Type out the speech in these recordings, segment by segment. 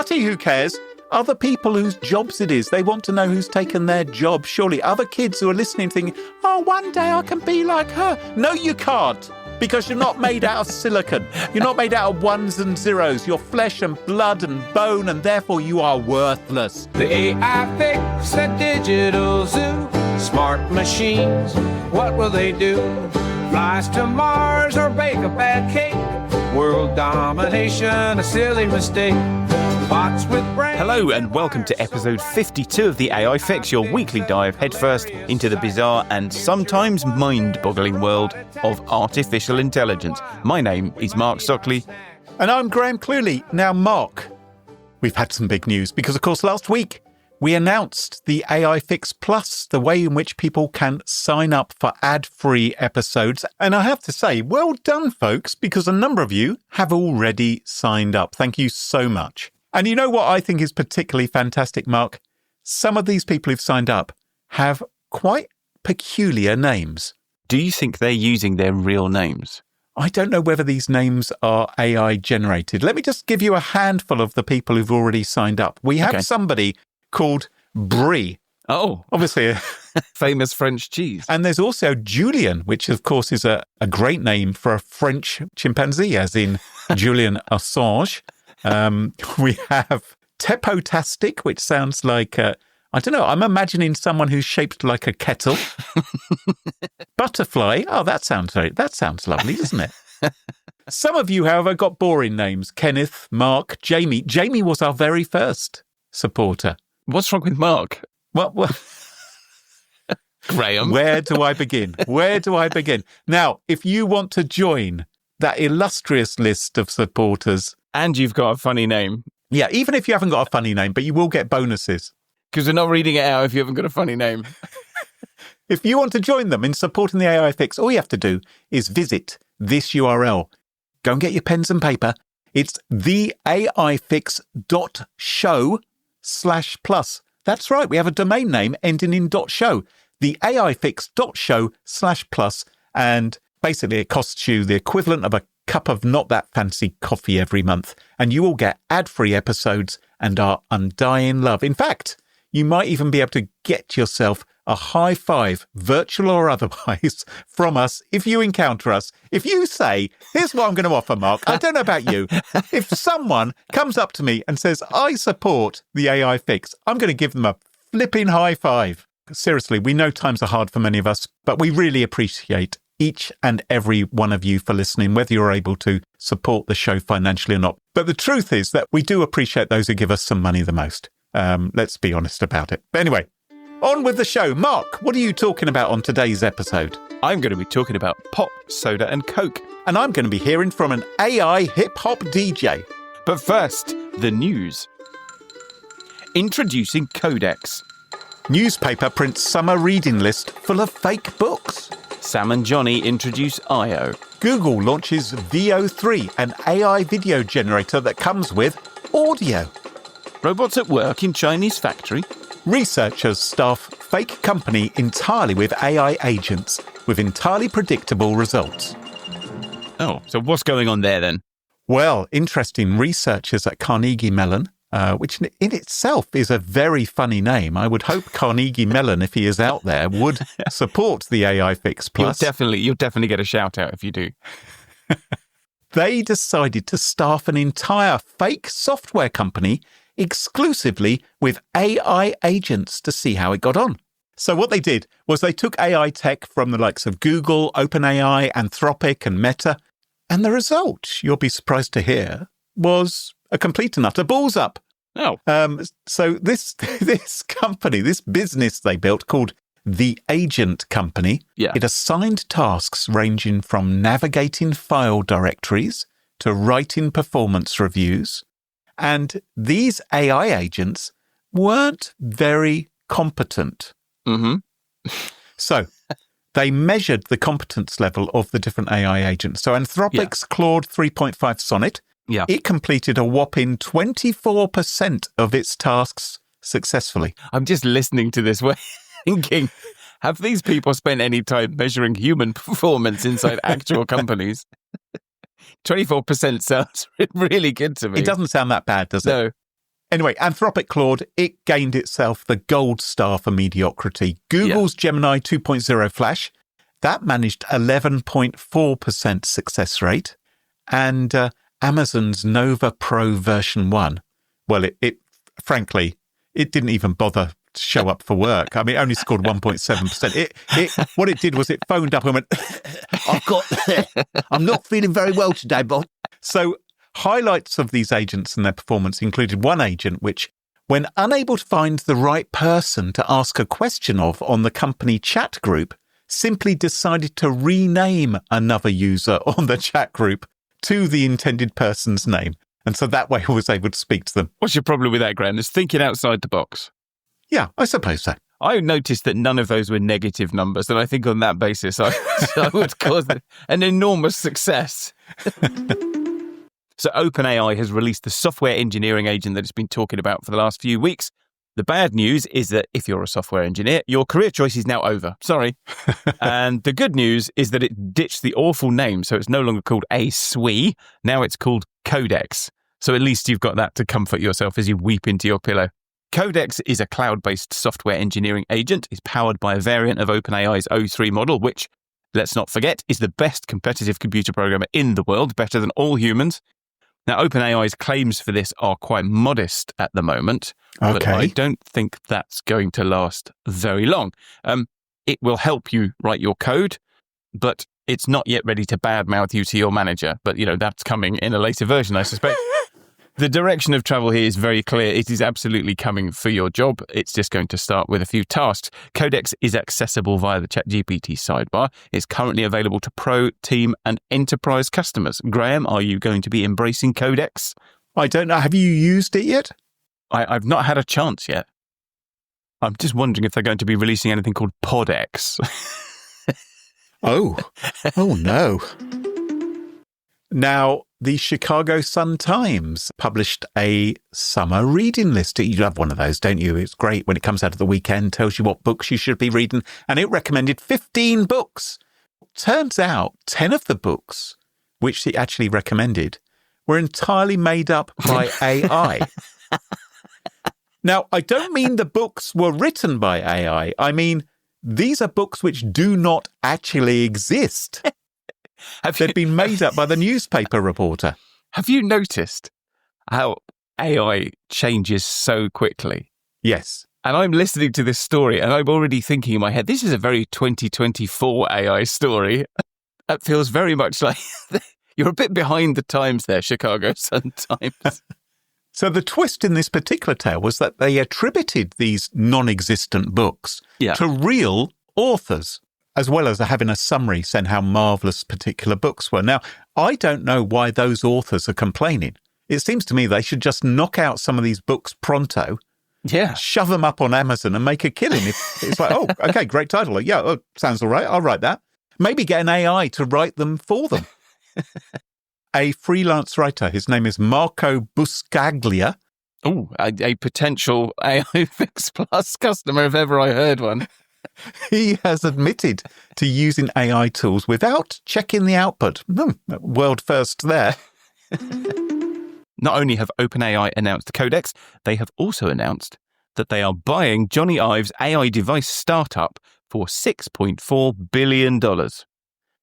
Bloody who cares? Other people whose jobs it is. They want to know who's taken their job. Surely other kids who are listening thinking, oh, one day I can be like her. No, you can't. Because you're not made out of silicon. You're not made out of ones and zeros. You're flesh and blood and bone, and therefore you are worthless. The AI fix a digital zoo. Smart machines, what will they do? Flies to Mars or bake a bad cake? World domination, a silly mistake. Bots with brains. Hello and welcome to episode 52 of the AI Fix, your weekly dive headfirst into the bizarre and sometimes mind-boggling world of artificial intelligence. My name is Mark Stockley. And I'm Graham Cluley. Now, Mark, we've had some big news because, of course, last week we announced the AI Fix Plus, the way in which people can sign up for ad-free episodes. And I have to say, well done, folks, because a number of you have already signed up. Thank you so much. And you know what I think is particularly fantastic, Mark? Some of these people who've signed up have quite peculiar names. Do you think they're using their real names? I don't know whether these names are AI generated. Let me just give you a handful of the people who've already signed up. We have somebody called Brie. Oh. Obviously. Famous French cheese. And there's also Julian, which of course is a great name for a French chimpanzee, as in Julian Assange. We have Tepotastic, which sounds like, I don't know, I'm imagining someone who's shaped like a kettle. Butterfly, oh, that sounds lovely, doesn't it? Some of you, however, got boring names. Kenneth, Mark, Jamie. Jamie was our very first supporter. What's wrong with Mark? Well, Graham. Where do I begin? Now, if you want to join that illustrious list of supporters... And you've got a funny name. Yeah, even if you haven't got a funny name, but you will get bonuses. Because we're not reading it out if you haven't got a funny name. If you want to join them in supporting the AI Fix, all you have to do is visit this URL. Go and get your pens and paper. It's theaifix.show/plus. That's right, we have a domain name ending in .show. theaifix.show/plus. And basically it costs you the equivalent of a cup of not that fancy coffee every month, and you will get ad-free episodes and our undying love. In fact, you might even be able to get yourself a high five, virtual or otherwise, from us if you encounter us. If you say, here's what I'm going to offer, Mark. I don't know about you. If someone comes up to me and says, I support the AI Fix, I'm going to give them a flipping high five. Seriously, we know times are hard for many of us, but we really appreciate each and every one of you for listening, whether you're able to support the show financially or not. But the truth is that we do appreciate those who give us some money the most. Let's be honest about it. But anyway, on with the show. Mark, what are you talking about on today's episode? I'm going to be talking about pop, soda and Coke. And I'm going to be hearing from an AI hip-hop DJ. But first, the news. Introducing Codex. Newspaper prints summer reading list full of fake books. Sam and Jony introduce I.O. Google launches VO3, an AI video generator that comes with audio. Robots at work in Chinese factory. Researchers staff fake company entirely with AI agents with entirely predictable results. Oh, so what's going on there then? Well, interesting. Researchers at Carnegie Mellon, which in itself is a very funny name. I would hope Carnegie Mellon, if he is out there, would support the AI Fix Plus. You'll definitely get a shout out if you do. They decided to staff an entire fake software company exclusively with AI agents to see how it got on. So what they did was they took AI tech from the likes of Google, OpenAI, Anthropic and Meta, and the result, you'll be surprised to hear, was a complete and utter balls up. Oh. So this company, this business they built called The Agent Company, it assigned tasks ranging from navigating file directories to writing performance reviews. And these AI agents weren't very competent. Mm-hmm. So they measured the competence level of the different AI agents. So Anthropic's Claude 3.5 Sonnet, it completed a whopping 24% of its tasks successfully. I'm just listening to this thinking, have these people spent any time measuring human performance inside actual companies? 24% sounds really good to me. It doesn't sound that bad, does it? No. Anyway, Anthropic Claude, it gained itself the gold star for mediocrity. Google's Gemini 2.0 Flash, that managed 11.4% success rate. And Amazon's Nova Pro version 1, well, it frankly, it didn't even bother to show up for work. I mean, it only scored 1.7%. What it did was it phoned up and went, I'm not feeling very well today, boss. So highlights of these agents and their performance included one agent which, when unable to find the right person to ask a question of on the company chat group, simply decided to rename another user on the chat group to the intended person's name. And so that way I was able to speak to them. What's your problem with that, Graham? It's thinking outside the box. Yeah, I suppose so. I noticed that none of those were negative numbers, and I think on that basis I would cause an enormous success. So OpenAI has released the software engineering agent that it's been talking about for the last few weeks. The bad news is that if you're a software engineer, your career choice is now over. Sorry. And the good news is that it ditched the awful name, so it's no longer called ASWE. Now it's called Codex. So at least you've got that to comfort yourself as you weep into your pillow. Codex is a cloud-based software engineering agent. It's powered by a variant of OpenAI's O3 model, which, let's not forget, is the best competitive computer programmer in the world, better than all humans. Now, OpenAI's claims for this are quite modest at the moment, but I don't think that's going to last very long. It will help you write your code, but it's not yet ready to badmouth you to your manager. But, that's coming in a later version, I suspect. The direction of travel here is very clear. It is absolutely coming for your job. It's just going to start with a few tasks. Codex is accessible via the ChatGPT sidebar. It's currently available to pro, team, and enterprise customers. Graham, are you going to be embracing Codex? I don't know. Have you used it yet? I've not had a chance yet. I'm just wondering if they're going to be releasing anything called Podex. Oh no. Now, the Chicago Sun-Times published a summer reading list. You have one of those, don't you? It's great when it comes out of the weekend, tells you what books you should be reading, and it recommended 15 books. Turns out 10 of the books, which it actually recommended, were entirely made up by AI. Now, I don't mean the books were written by AI. I mean, these are books which do not actually exist. They've been made up by the newspaper reporter. Have you noticed how AI changes so quickly? Yes. And I'm listening to this story and I'm already thinking in my head, this is a very 2024 AI story. That feels very much like you're a bit behind the times there, Chicago Sun-Times. So the twist in this particular tale was that they attributed these non-existent books to real authors, as well as having a summary saying how marvellous particular books were. Now, I don't know why those authors are complaining. It seems to me they should just knock out some of these books pronto, shove them up on Amazon and make a killing. It's like, oh, okay, great title. Sounds all right. I'll write that. Maybe get an AI to write them for them. A freelance writer, his name is Marco Buscaglia. Oh, a potential AI Fix Plus customer if ever I heard one. He has admitted to using AI tools without checking the output. World first there. Not only have OpenAI announced Codex, they have also announced that they are buying Jony Ive's AI device startup for $6.4 billion.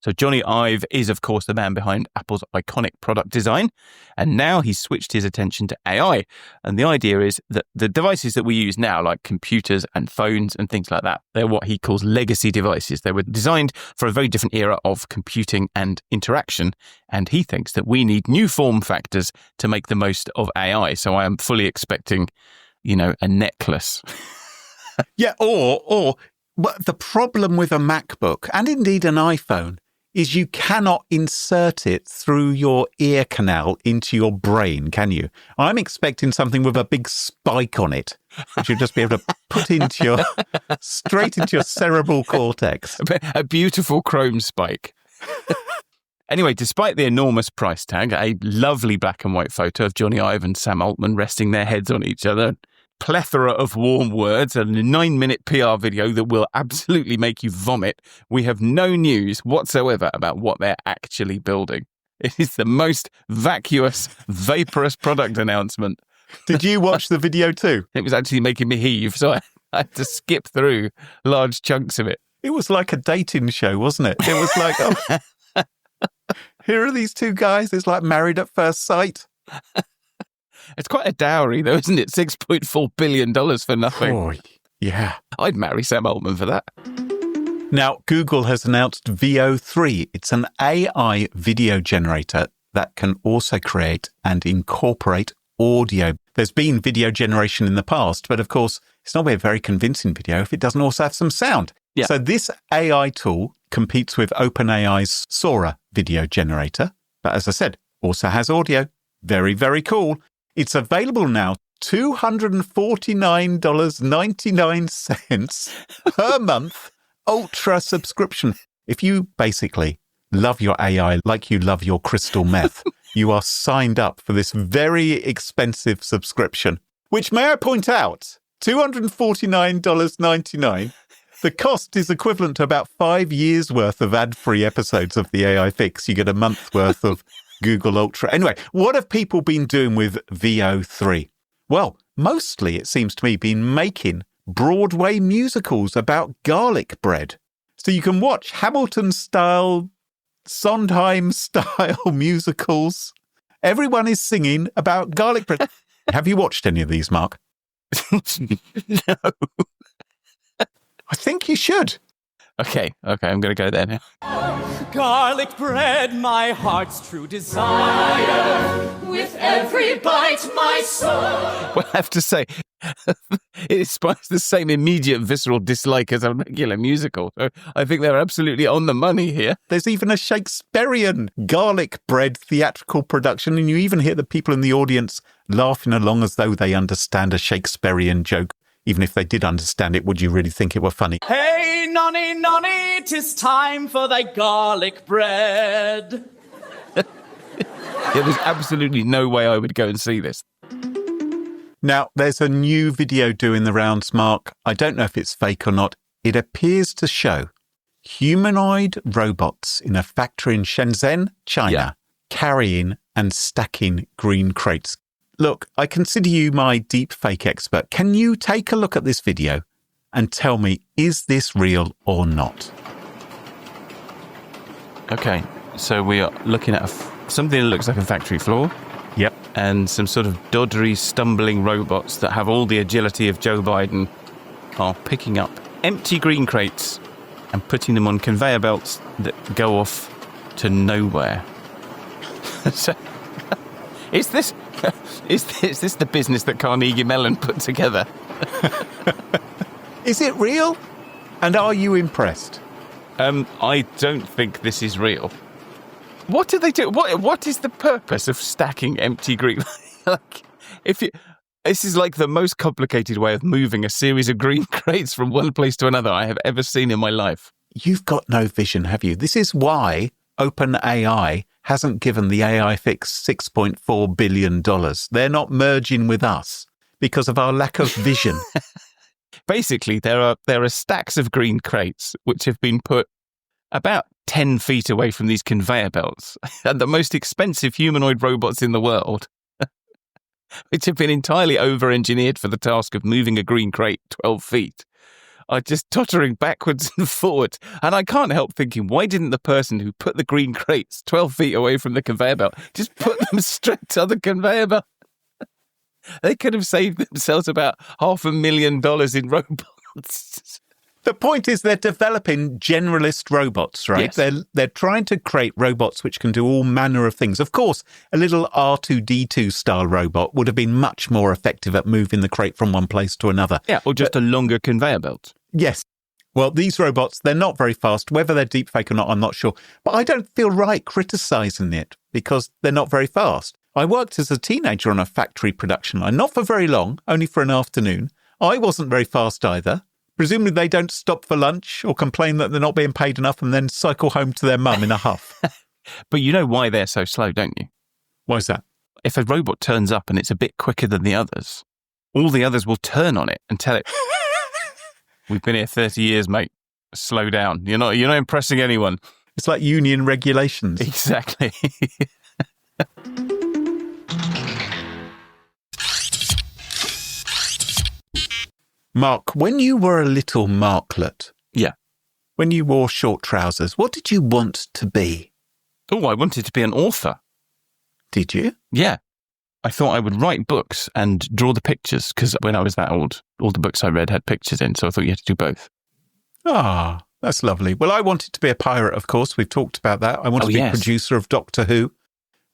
So Jony Ive is, of course, the man behind Apple's iconic product design, and now he's switched his attention to AI. And the idea is that the devices that we use now, like computers and phones and things like that, they're what he calls legacy devices. They were designed for a very different era of computing and interaction, and he thinks that we need new form factors to make the most of AI. So I am fully expecting, a necklace. Or the problem with a MacBook, and indeed an iPhone, is you cannot insert it through your ear canal into your brain, can you? I'm expecting something with a big spike on it, which you'll just be able to put straight into your cerebral cortex. A beautiful chrome spike. Anyway, despite the enormous price tag, a lovely black and white photo of Jony Ive and Sam Altman resting their heads on each other, plethora of warm words, and a 9-minute PR video that will absolutely make you vomit, we have no news whatsoever about what they're actually building. It is the most vacuous, vaporous product announcement Did you watch the video too? It was actually making me heave, so I had to skip through large chunks of it. It was like a dating show, wasn't it? It was like, oh, here are these two guys. It's like Married at First Sight. It's quite a dowry, though, isn't it? $6.4 billion for nothing. Oh, yeah. I'd marry Sam Altman for that. Now, Google has announced VO3. It's an AI video generator that can also create and incorporate audio. There's been video generation in the past, but of course, it's not a very convincing video if it doesn't also have some sound. Yeah. So this AI tool competes with OpenAI's Sora video generator, but as I said, also has audio. Very, very cool. It's available now, $249.99 per month, ultra subscription. If you basically love your AI like you love your crystal meth, you are signed up for this very expensive subscription, which, may I point out, $249.99. The cost is equivalent to about 5 years' worth of ad-free episodes of the AI Fix. You get a month's worth of Google Ultra. Anyway, what have people been doing with VO3? Well, mostly, it seems to me, been making Broadway musicals about garlic bread. So you can watch Hamilton-style, Sondheim-style musicals. Everyone is singing about garlic bread. Have you watched any of these, Mark? No. I think you should. Okay, I'm going to go there now. Garlic bread, my heart's true desire. With every bite, my soul. Well, I have to say, it inspires the same immediate visceral dislike as a regular musical. So I think they're absolutely on the money here. There's even a Shakespearean garlic bread theatrical production, and you even hear the people in the audience laughing along as though they understand a Shakespearean joke. Even if they did understand it, would you really think it were funny? Hey, nonny, nonny, 'tis time for thy garlic bread. There was absolutely no way I would go and see this. Now, there's a new video doing the rounds, Mark. I don't know if it's fake or not. It appears to show humanoid robots in a factory in Shenzhen, China, carrying and stacking green crates. Look, I consider you my deep fake expert. Can you take a look at this video and tell me, is this real or not? Okay, so we are looking at something that looks like a factory floor. Yep. And some sort of doddery, stumbling robots that have all the agility of Joe Biden are picking up empty green crates and putting them on conveyor belts that go off to nowhere. So, is this the business that Carnegie Mellon put together? Is it real? And are you impressed? I don't think this is real. What do they do? What is the purpose of stacking empty green? This is like the most complicated way of moving a series of green crates from one place to another I have ever seen in my life. You've got no vision, have you? This is why OpenAI hasn't given the AI Fix $6.4 billion. They're not merging with us because of our lack of vision. Basically, there are stacks of green crates which have been put about 10 feet away from these conveyor belts, and the most expensive humanoid robots in the world, which have been entirely over-engineered for the task of moving a green crate 12 feet, are just tottering backwards and forwards. And I can't help thinking, why didn't the person who put the green crates 12 feet away from the conveyor belt just put them straight to the conveyor belt? They could have saved themselves about $500,000 in robots. The point is they're developing generalist robots, right? Yes. They're trying to create robots which can do all manner of things. Of course, a little R2-D2 style robot would have been much more effective at moving the crate from one place to another. Yeah, or just a longer conveyor belt. Yes. Well, these robots, they're not very fast. Whether they're deepfake or not, I'm not sure. But I don't feel right criticising it because they're not very fast. I worked as a teenager on a factory production line, not for very long, only for an afternoon. I wasn't very fast either. Presumably they don't stop for lunch or complain that they're not being paid enough and then cycle home to their mum in a huff. But you know why they're so slow, don't you? Why is that? If a robot turns up and it's a bit quicker than the others, all the others will turn on it and tell it, we've been here 30 years, mate. Slow down. You're not impressing anyone. It's like union regulations. Exactly. Mark, when you were a little Marklet, Yeah. when you wore short trousers, what did you want to be? Oh, I wanted to be an author. Did you? Yeah. I thought I would write books and draw the pictures because when I was that old, all the books I read had pictures in. So I thought you had to do both. Ah, that's lovely. Well, I wanted to be a pirate, of course. We've talked about that. I wanted to be a producer of Doctor Who,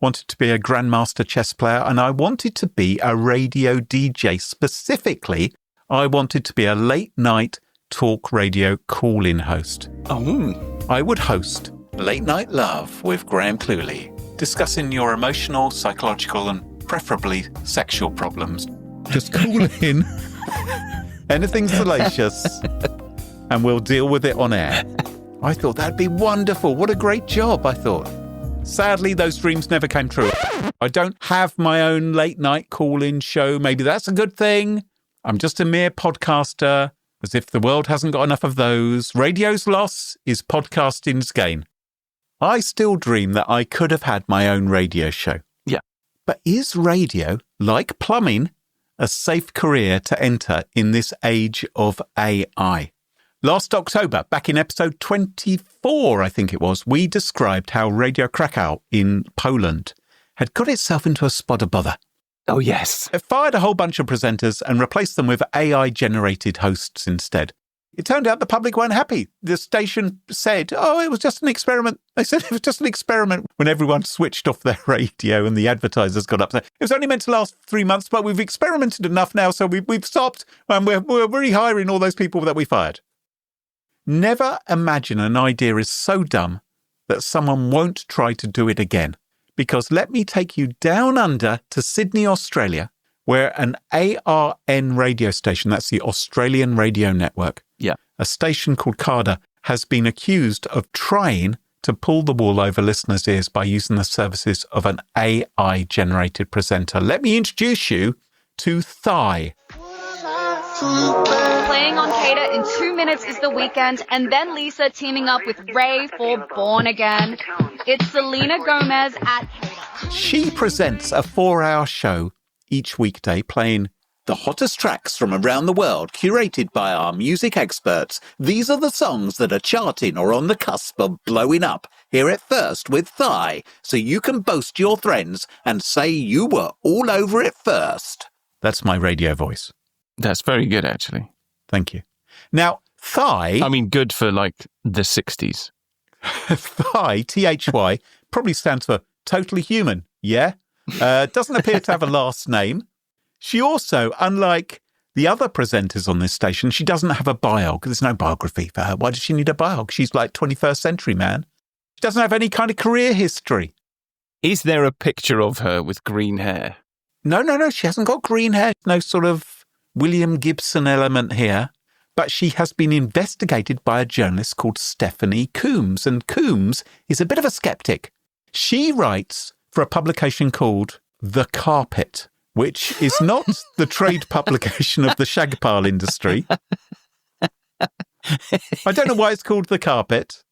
wanted to be a grandmaster chess player, and I wanted to be a radio DJ. Specifically, I wanted to be a late night talk radio call-in host. Oh. I would host Late Night Love with Graham Cluley, discussing your emotional, psychological, and preferably sexual problems. Just call in. Anything salacious. And we'll deal with it on air. I thought that'd be wonderful. What a great job, I thought. Sadly, those dreams never came true. I don't have my own late night call-in show. Maybe that's a good thing. I'm just a mere podcaster, as if the world hasn't got enough of those. Radio's loss is podcasting's gain. I still dream that I could have had my own radio show. Yeah. But is radio, like plumbing, a safe career to enter in this age of AI? Last October, back in episode 24, I think it was, we described how Radio Krakow in Poland had got itself into a spot of bother. Oh, yes. It fired a whole bunch of presenters and replaced them with AI-generated hosts instead. It turned out the public weren't happy. The station said, it was just an experiment. They said it was just an experiment when everyone switched off their radio and the advertisers got upset. It was only meant to last 3 months, but we've experimented enough now, so we've stopped, and we're rehiring all those people that we fired. Never imagine an idea is so dumb that someone won't try to do it again. Because let me take you down under to Sydney, Australia, where an ARN radio station, that's the Australian Radio Network, a station called CARDA, has been accused of trying to pull the wool over listeners' ears by using the services of an AI-generated presenter. Let me introduce you to Thigh. Playing on Cater in 2 minutes is The Weekend, and then Lisa teaming up with Ray for Born Again. It's Selena Gomez at Cater. She presents a 4-hour show each weekday playing the hottest tracks from around the world, curated by our music experts. These are the songs that are charting or on the cusp of blowing up. Hear it first with Thigh, so you can boast your friends and say you were all over it first. That's my radio voice. That's very good, actually. Thank you. Now, Thigh... I mean, good for, like, the 60s. Thigh, T-H-Y, probably stands for totally human, yeah? Doesn't appear to have a last name. She also, unlike the other presenters on this station, she doesn't have a biog. There's no biography for her. Why does she need a biog? She's like 21st century, man. She doesn't have any kind of career history. Is there a picture of her with green hair? No. She hasn't got green hair. No sort of William Gibson element here. But she has been investigated by a journalist called Stephanie Coombs. And Coombs is a bit of a skeptic. She writes for a publication called The Carpet, which is not the trade publication of the shag pile industry. I don't know why it's called The Carpet,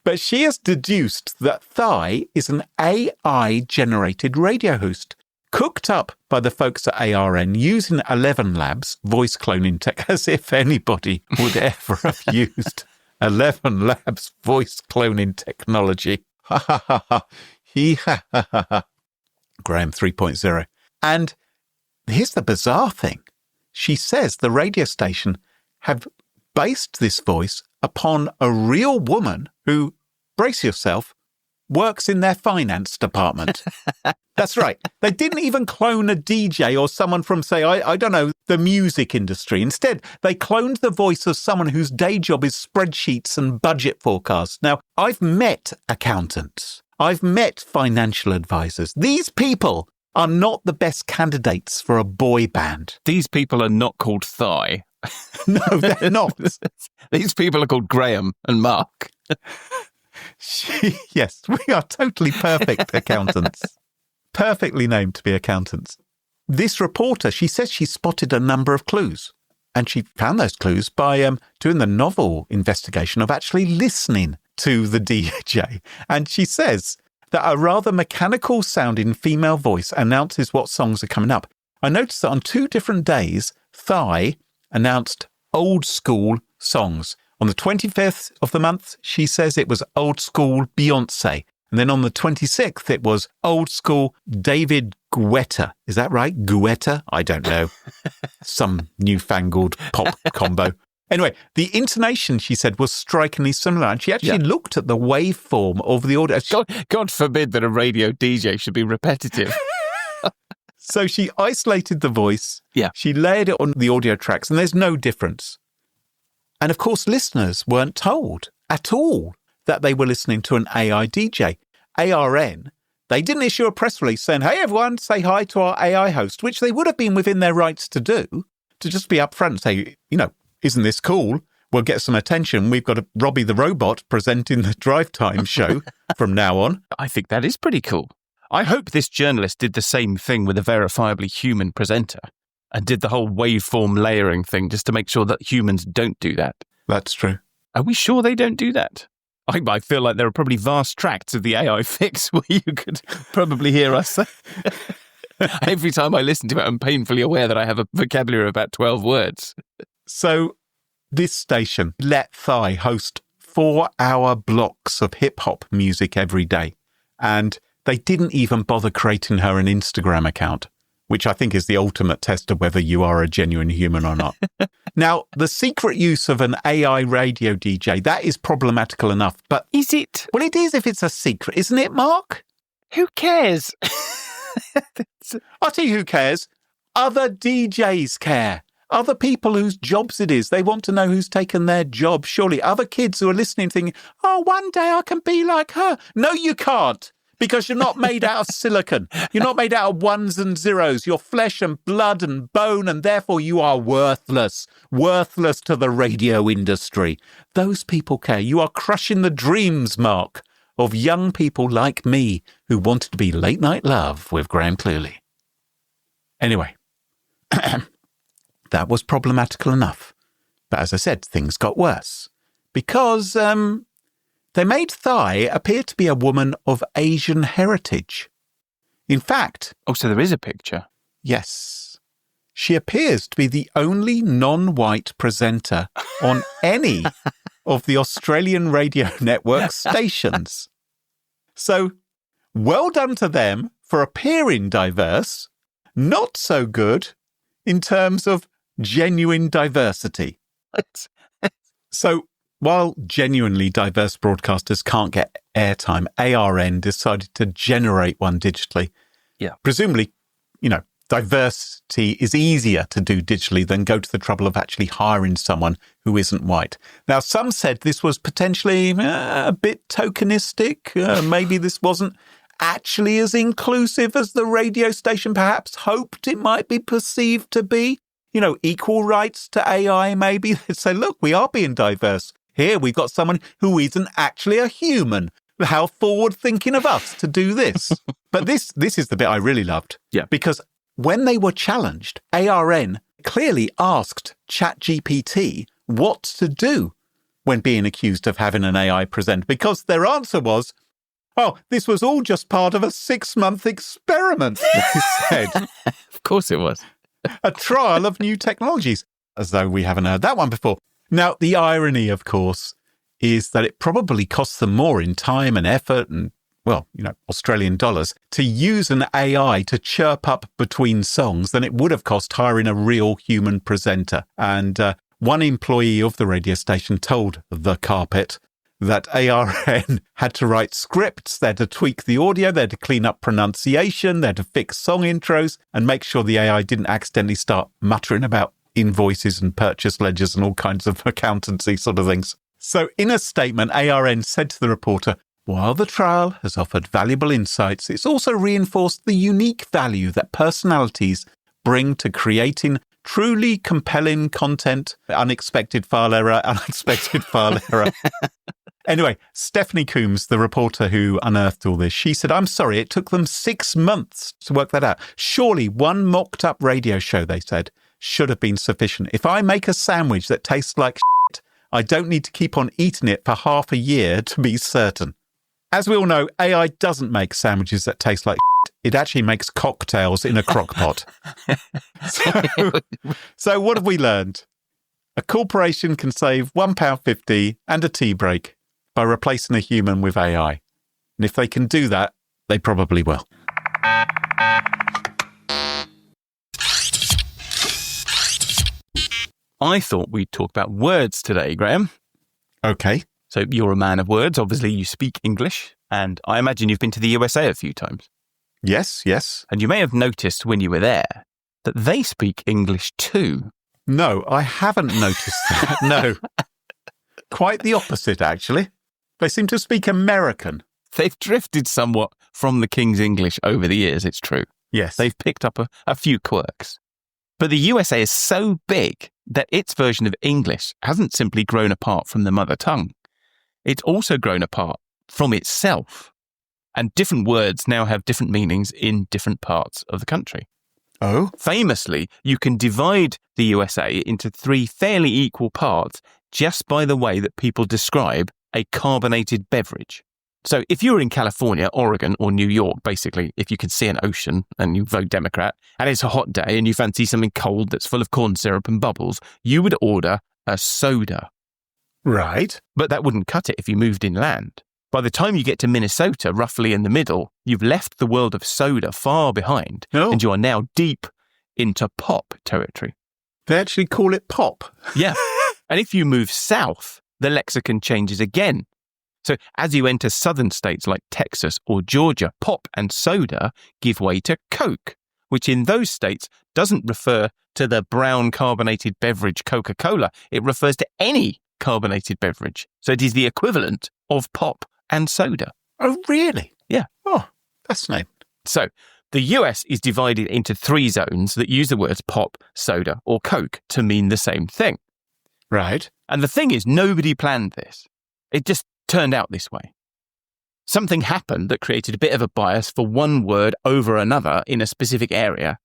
but she has deduced that Thigh is an AI-generated radio host, cooked up by the folks at ARN using 11 Labs voice cloning tech, as if anybody would ever have used 11 Labs voice cloning technology. Ha ha ha ha. Ha. Graham 3.0. And here's the bizarre thing. She says the radio station have based this voice upon a real woman who, brace yourself, works in their finance department. That's right. They didn't even clone a DJ or someone from, say, I don't know, the music industry. Instead, they cloned the voice of someone whose day job is spreadsheets and budget forecasts. Now, I've met accountants. I've met financial advisors. These people are not the best candidates for a boy band. These people are not called Thigh. No, they're not. These people are called Graham and Mark. Yes, we are totally perfect accountants. Perfectly named to be accountants. This reporter, she says she spotted a number of clues. And she found those clues by doing the novel investigation of actually listening to the DJ. And she says that a rather mechanical sounding female voice announces what songs are coming up. I noticed that on 2 different days, Thigh announced old school songs. On the 25th of the month, she says it was old school Beyonce. And then on the 26th, it was old school David Guetta. Is that right? Guetta? I don't know. Some newfangled pop combo. Anyway, the intonation, she said, was strikingly similar. And she actually looked at the waveform of the audio. God forbid that a radio DJ should be repetitive. So she isolated the voice. Yeah. She layered it on the audio tracks, and there's no difference. And of course, listeners weren't told at all that they were listening to an AI DJ. ARN, they didn't issue a press release saying, hey, everyone, say hi to our AI host, which they would have been within their rights to do, to just be upfront and say, isn't this cool? We'll get some attention. We've got Robbie the Robot presenting the Drive Time show from now on. I think that is pretty cool. I hope this journalist did the same thing with a verifiably human presenter and did the whole waveform layering thing just to make sure that humans don't do that. That's true. Are we sure they don't do that? I feel like there are probably vast tracts of the AI fix where you could probably hear us. Every time I listen to it, I'm painfully aware that I have a vocabulary of about 12 words. So this station let Thai host 4-hour blocks of hip-hop music every day. And they didn't even bother creating her an Instagram account, which I think is the ultimate test of whether you are a genuine human or not. Now, the secret use of an AI radio DJ, that is problematical enough. But is it? Well, it is if it's a secret, isn't it, Mark? Who cares? I'll tell you who cares. Other DJs care. Other people whose jobs it is. They want to know who's taken their job. Surely other kids who are listening thinking, oh, one day I can be like her. No, you can't. Because you're not made out of silicon. You're not made out of ones and zeros. You're flesh and blood and bone, and therefore you are worthless. Worthless to the radio industry. Those people care. You are crushing the dreams, Mark, of young people like me who wanted to be late night love with Graham Cluley. Anyway, that was problematical enough. But as I said, things got worse. Because, they made Thai appear to be a woman of Asian heritage. In fact... Oh, so there is a picture? Yes. She appears to be the only non-white presenter on any of the Australian radio network stations. So, well done to them for appearing diverse, not so good in terms of genuine diversity. So... while genuinely diverse broadcasters can't get airtime, ARN decided to generate one digitally. Yeah. Presumably, diversity is easier to do digitally than go to the trouble of actually hiring someone who isn't white. Now, some said this was potentially a bit tokenistic. Maybe this wasn't actually as inclusive as the radio station perhaps hoped it might be perceived to be. Equal rights to AI, maybe. They'd say, look, we are being diverse. Here we've got someone who isn't actually a human. How forward-thinking of us to do this. But this is the bit I really loved. Yeah. Because when they were challenged, ARN clearly asked ChatGPT what to do when being accused of having an AI present. Because their answer was, oh, this was all just part of a 6-month experiment, they said. Of course it was. A trial of new technologies. As though we haven't heard that one before. Now, the irony, of course, is that it probably costs them more in time and effort and, Australian dollars to use an AI to chirp up between songs than it would have cost hiring a real human presenter. And one employee of the radio station told The Carpet that ARN had to write scripts, they had to tweak the audio, they had to clean up pronunciation, they had to fix song intros and make sure the AI didn't accidentally start muttering about invoices and purchase ledgers and all kinds of accountancy sort of things. So in a statement, ARN said to the reporter, while the trial has offered valuable insights, it's also reinforced the unique value that personalities bring to creating truly compelling content. Unexpected file error. Anyway, Stephanie Coombs, the reporter who unearthed all this, she said, I'm sorry, it took them 6 months to work that out. Surely one mocked up radio show, they said, should have been sufficient. If I make a sandwich that tastes like shit, I don't need to keep on eating it for half a year to be certain. As we all know, AI doesn't make sandwiches that taste like shit. It actually makes cocktails in a crock pot. So what have we learned? A corporation can save £1.50 and a tea break by replacing a human with AI. And if they can do that, they probably will. I thought we'd talk about words today, Graham. Okay. So you're a man of words. Obviously, you speak English. And I imagine you've been to the USA a few times. Yes. And you may have noticed when you were there that they speak English too. No, I haven't noticed that. No. Quite the opposite, actually. They seem to speak American. They've drifted somewhat from the King's English over the years, it's true. Yes. They've picked up a few quirks. But the USA is so big that its version of English hasn't simply grown apart from the mother tongue. It's also grown apart from itself. And different words now have different meanings in different parts of the country. Oh? Famously, you can divide the USA into 3 fairly equal parts just by the way that people describe a carbonated beverage. So if you're in California, Oregon, or New York, basically, if you can see an ocean and you vote Democrat, and it's a hot day and you fancy something cold that's full of corn syrup and bubbles, you would order a soda. Right. But that wouldn't cut it if you moved inland. By the time you get to Minnesota, roughly in the middle, you've left the world of soda far behind, and you are now deep into pop territory. They actually call it pop. Yeah. And if you move south, the lexicon changes again. So as you enter southern states like Texas or Georgia, pop and soda give way to Coke, which in those states doesn't refer to the brown carbonated beverage Coca-Cola. It refers to any carbonated beverage. So it is the equivalent of pop and soda. Oh, really? Yeah. Oh, fascinating. So the US is divided into 3 zones that use the words pop, soda, or Coke to mean the same thing. Right. And the thing is, nobody planned this. It just turned out this way. Something happened that created a bit of a bias for one word over another in a specific area.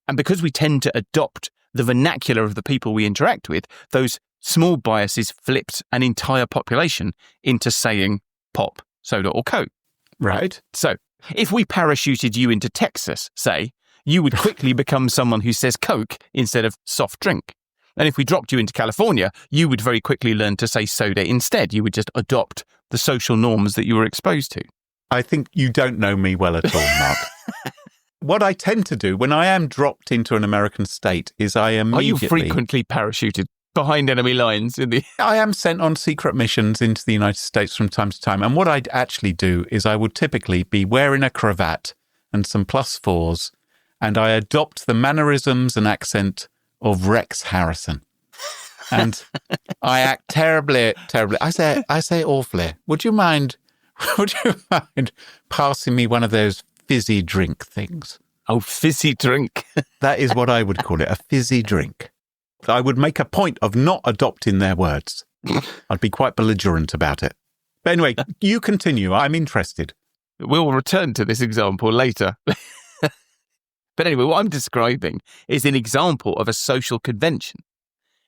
And because we tend to adopt the vernacular of the people we interact with, those small biases flipped an entire population into saying pop, soda, or Coke. Right. So, if we parachuted you into Texas, say, you would quickly become someone who says Coke instead of soft drink. And if we dropped you into California, you would very quickly learn to say soda instead. You would just adopt the social norms that you were exposed to. I think you don't know me well at all, Mark. What I tend to do when I am dropped into an American state is I immediately... Are you frequently parachuted behind enemy lines in the... I am sent on secret missions into the United States from time to time. And what I'd actually do is I would typically be wearing a cravat and some +4s, and I adopt the mannerisms and accent of Rex Harrison. And I act terribly. I say awfully. Would you mind passing me one of those fizzy drink things? Oh, fizzy drink. That is what I would call it, a fizzy drink. I would make a point of not adopting their words. I'd be quite belligerent about it. But anyway, you continue. I'm interested. We'll return to this example later. But anyway, what I'm describing is an example of a social convention,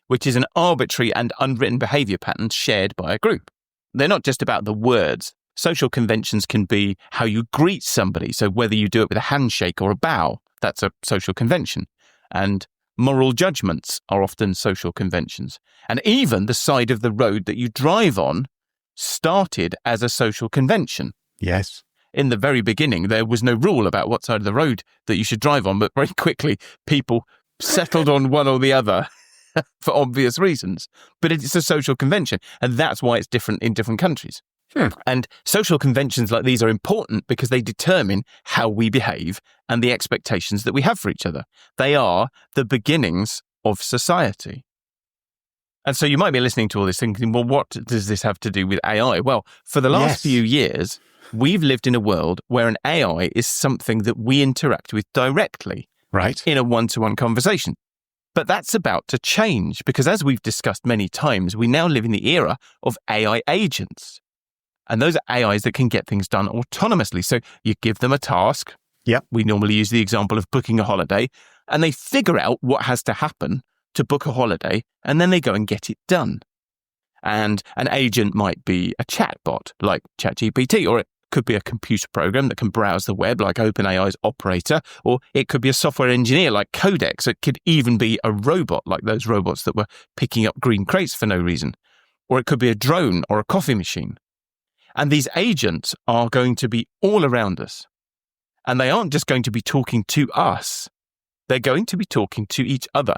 which is an arbitrary and unwritten behaviour pattern shared by a group. They're not just about the words. Social conventions can be how you greet somebody. So whether you do it with a handshake or a bow, that's a social convention. And moral judgments are often social conventions. And even the side of the road that you drive on started as a social convention. Yes. In the very beginning, there was no rule about what side of the road that you should drive on, but very quickly, people settled on one or the other for obvious reasons. But it's a social convention, and that's why it's different in different countries. And social conventions like these are important because they determine how we behave and the expectations that we have for each other. They are the beginnings of society. And so you might be listening to all this thinking, well, what does this have to do with AI? Well, for the last few years, we've lived in a world where an AI is something that we interact with directly, right, in a one-to-one conversation. But that's about to change because, as we've discussed many times, we now live in the era of AI agents. And those are AIs that can get things done autonomously. So you give them a task. Yep. We normally use the example of booking a holiday, and they figure out what has to happen to book a holiday, and then they go and get it done. And an agent might be a chatbot like ChatGPT, or could be a computer program that can browse the web like OpenAI's Operator, or it could be a software engineer like Codex. It could even be a robot like those robots that were picking up green crates for no reason. Or it could be a drone or a coffee machine. And these agents are going to be all around us. And they aren't just going to be talking to us. They're going to be talking to each other.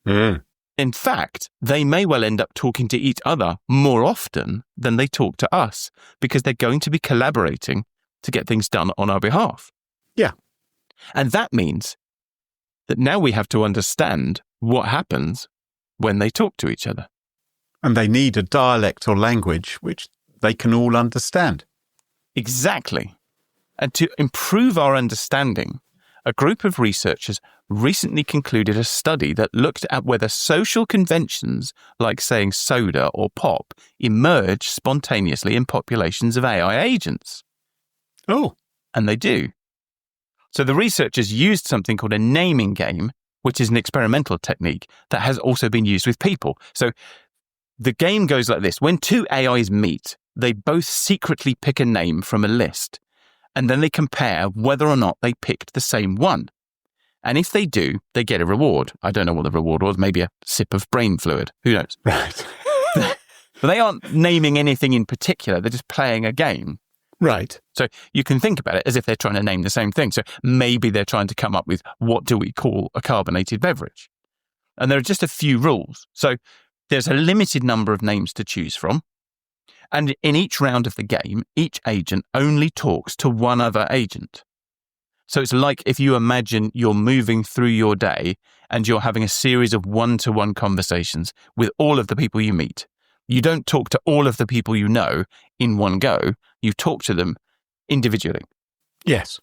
Mm. In fact, they may well end up talking to each other more often than they talk to us, because they're going to be collaborating to get things done on our behalf. Yeah. And that means that now we have to understand what happens when they talk to each other. And they need a dialect or language which they can all understand. Exactly. And to improve our understanding, a group of researchers recently concluded a study that looked at whether social conventions like saying soda or pop emerge spontaneously in populations of AI agents. Oh. And they do. So the researchers used something called a naming game, which is an experimental technique that has also been used with people. So the game goes like this. When two AIs meet, they both secretly pick a name from a list, and then they compare whether or not they picked the same one. And if they do, they get a reward. I don't know what the reward was, maybe a sip of brain fluid. Who knows? Right. But they aren't naming anything in particular. They're just playing a game. Right. So you can think about it as if they're trying to name the same thing. So maybe they're trying to come up with, what do we call a carbonated beverage? And there are just a few rules. So there's a limited number of names to choose from. And in each round of the game, each agent only talks to one other agent. So it's like if you imagine you're moving through your day and you're having a series of one-to-one conversations with all of the people you meet. You don't talk to all of the people you know in one go. You talk to them individually. Yes.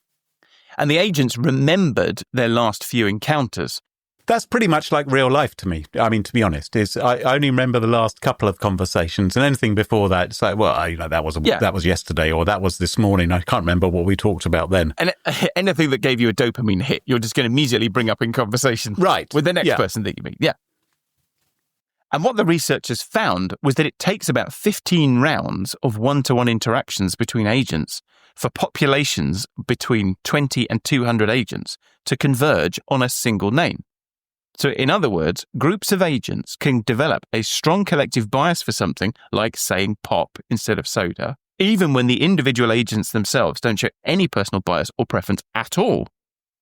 And the agents remembered their last few encounters. That's pretty much like real life to me. I mean, to be honest, I only remember the last couple of conversations, and anything before that, it's like, well, that was yesterday, or that was this morning. I can't remember what we talked about then. And anything that gave you a dopamine hit, you're just going to immediately bring up in conversation with the next person that you meet. Yeah. And what the researchers found was that it takes about 15 rounds of one-to-one interactions between agents for populations between 20 and 200 agents to converge on a single name. So in other words, groups of agents can develop a strong collective bias for something like saying pop instead of soda, even when the individual agents themselves don't show any personal bias or preference at all.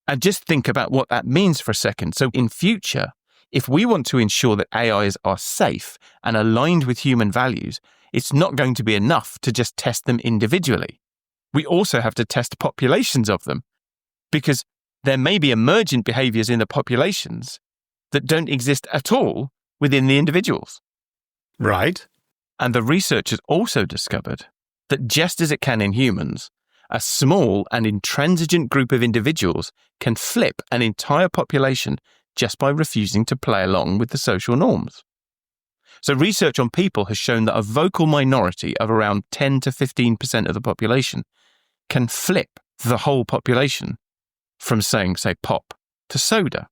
And just think about what that means for a second. So in future, if we want to ensure that AIs are safe and aligned with human values, it's not going to be enough to just test them individually. We also have to test populations of them, because there may be emergent behaviors in the populations that don't exist at all within the individuals. Right. And the researchers also discovered that just as it can in humans, a small and intransigent group of individuals can flip an entire population just by refusing to play along with the social norms. So research on people has shown that a vocal minority of around 10 to 15% of the population can flip the whole population from saying, say, pop to soda.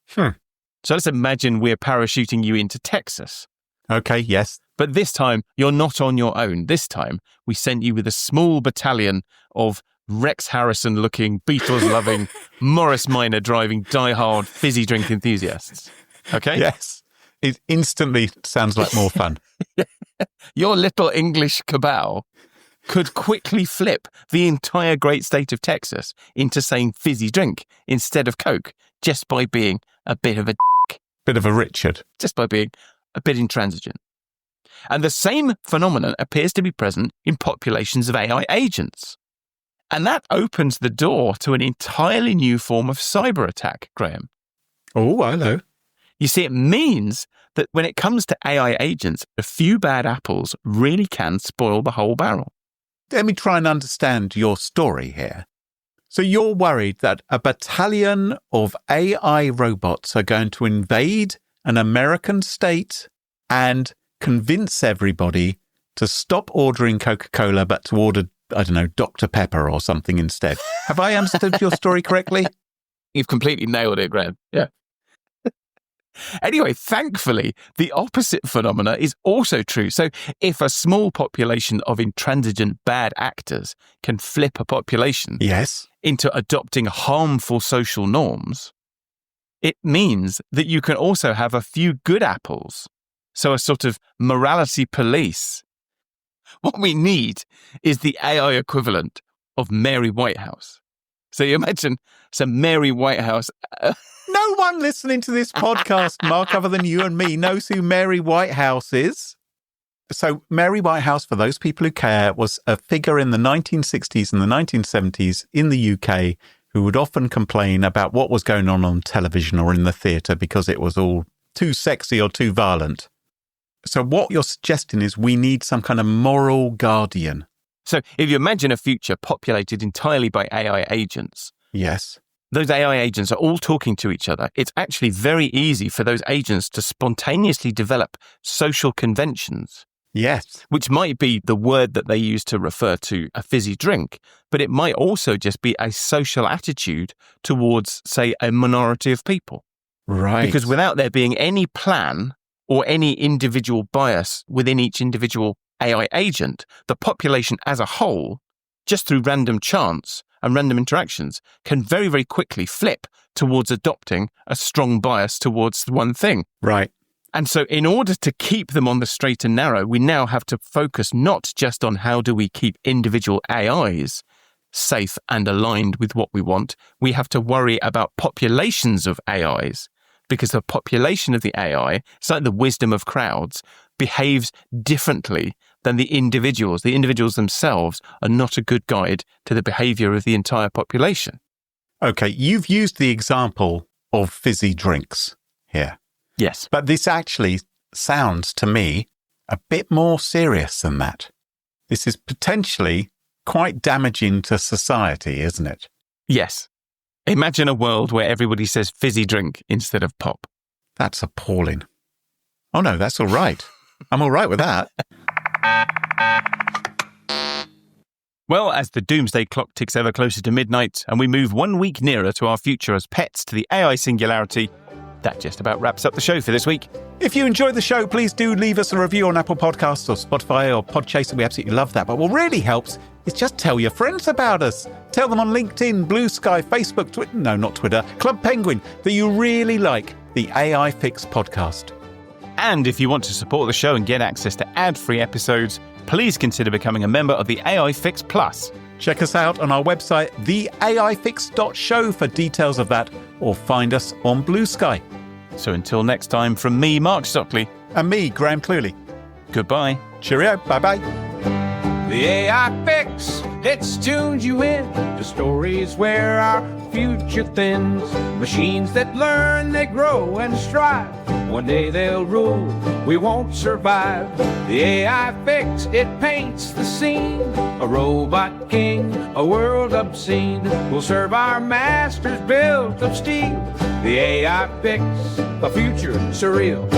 So let's imagine we're parachuting you into Texas. Okay, yes. But this time, you're not on your own. This time, we sent you with a small battalion of Rex Harrison-looking, Beatles-loving, Morris Minor-driving, die-hard, fizzy drink enthusiasts. Okay? Yes. It instantly sounds like more fun. Your little English cabal could quickly flip the entire great state of Texas into saying fizzy drink instead of Coke, just by being a bit of a Bit of a Richard. just by being a bit intransigent. And the same phenomenon appears to be present in populations of AI agents. And that opens the door to an entirely new form of cyber attack, Graham. Oh, hello. You see, it means that when it comes to AI agents, a few bad apples really can spoil the whole barrel. Let me try and understand your story here. So you're worried that a battalion of AI robots are going to invade an American state and convince everybody to stop ordering Coca-Cola but to order, I don't know, Dr. Pepper or something instead. Have I understood your story correctly? You've completely nailed it, Graham. Yeah. Anyway, thankfully, the opposite phenomena is also true. So if a small population of intransigent bad actors can flip a population Yes. into adopting harmful social norms, it means that you can also have a few good apples. So a sort of morality police. What we need is the AI equivalent of Mary Whitehouse. So you imagine some Mary Whitehouse. No one listening to this podcast, Mark, other than you and me, knows who Mary Whitehouse is. So Mary Whitehouse, for those people who care, was a figure in the 1960s and the 1970s in the UK who would often complain about what was going on television or in the theatre because it was all too sexy or too violent. So what you're suggesting is we need some kind of moral guardian. So if you imagine a future populated entirely by AI agents, Yes. those AI agents are all talking to each other. It's actually very easy for those agents to spontaneously develop social conventions, Yes. which might be the word that they use to refer to a fizzy drink, but it might also just be a social attitude towards, say, a minority of people. Right. Because without there being any plan or any individual bias within each individual AI agent, the population as a whole, just through random chance and random interactions, can very, very quickly flip towards adopting a strong bias towards one thing. Right. And so in order to keep them on the straight and narrow, we now have to focus not just on how do we keep individual AIs safe and aligned with what we want. We have to worry about populations of AIs, because the population of the AI, it's like the wisdom of crowds, behaves differently than the individuals. The individuals themselves are not a good guide to the behavior of the entire population. Okay, you've used the example of fizzy drinks here. Yes. But this actually sounds to me a bit more serious than that. This is potentially quite damaging to society, isn't it? Yes. Imagine a world where everybody says fizzy drink instead of pop. That's appalling. Oh no, that's all right. I'm all right with that. Well, as the doomsday clock ticks ever closer to midnight and we move 1 week nearer to our future as pets to the AI singularity, that just about wraps up the show for this week. If you enjoyed the show, please do leave us a review on Apple Podcasts or Spotify or Podchaser. We absolutely love that. But what really helps is just tell your friends about us. Tell them on LinkedIn, Blue Sky, Facebook, Twitter, no, not Twitter, Club Penguin, that you really like the AI Fix podcast. And if you want to support the show and get access to ad-free episodes, please consider becoming a member of the AI Fix Plus. Check us out on our website, theaifix.show, for details of that, or find us on Blue Sky. So until next time, from me, Mark Stockley, And me, Graham Cluley. goodbye. Cheerio. Bye-bye. The AI Fix, it's tuned you in to stories where our future thins. Machines that learn, they grow and strive. One day they'll rule, we won't survive. The AI Fix, it paints the scene. A robot king, a world obscene. Will serve our masters built of steel. The AI Fix, a future surreal.